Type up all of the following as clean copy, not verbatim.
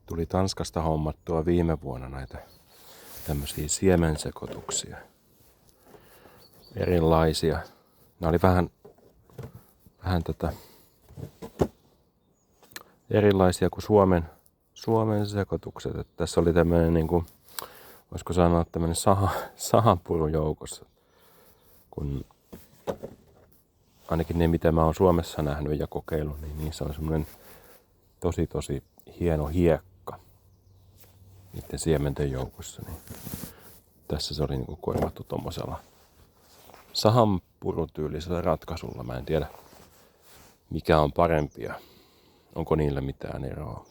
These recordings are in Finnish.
Tuli Tanskasta hommattua viime vuonna näitä tämmöisiä siemensekoituksia. Erilaisia. Nämä oli vähän erilaisia kuin Suomen sekoitukset. Että tässä oli tämmöinen niinku, voisiko sanoa tämmöinen sahanpuru joukossa. Kun ainakin ne mitä mä oon Suomessa nähnyt ja kokeillut, niin niissä on semmoinen tosi hieno hiekka niiden siementen joukossa. Niin tässä se oli niinku korvattu tommosella sahanpurutyylisellä ratkaisulla. Mä en tiedä mikä on parempia. Onko niillä mitään eroa.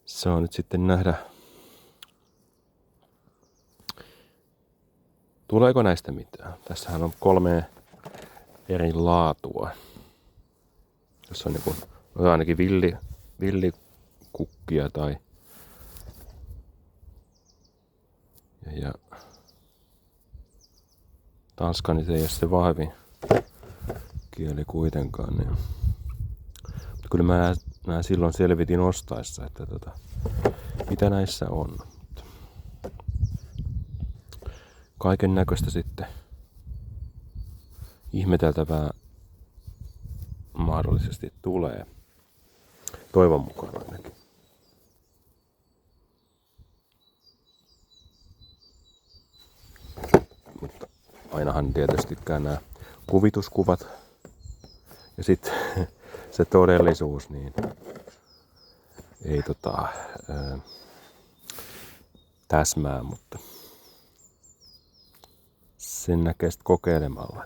Se on nyt sitten nähdä. Tuleeko näistä mitään? Tässähän on 3 eri laatua. Tässä on niinku, ainakin villikukkia tai ja tanska, niin se ei ole se vahvin kieli kuitenkaan. Niin. Mutta kyllä mä silloin selvitin ostaessa, että mitä näissä on. Kaiken näköistä sitten ihmeteltävää mahdollisesti tulee. Toivon mukaan ainakin. Mutta ainahan tietystikään nämä kuvituskuvat ja sitten se todellisuus niin ei täsmää, mutta sen näkee sitten kokeilemalla.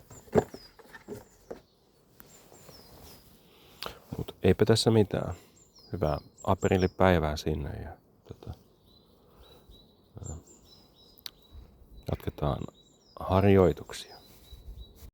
Mutta eipä tässä mitään. Hyvää aprillipäivää sinne ja jatketaan harjoituksia.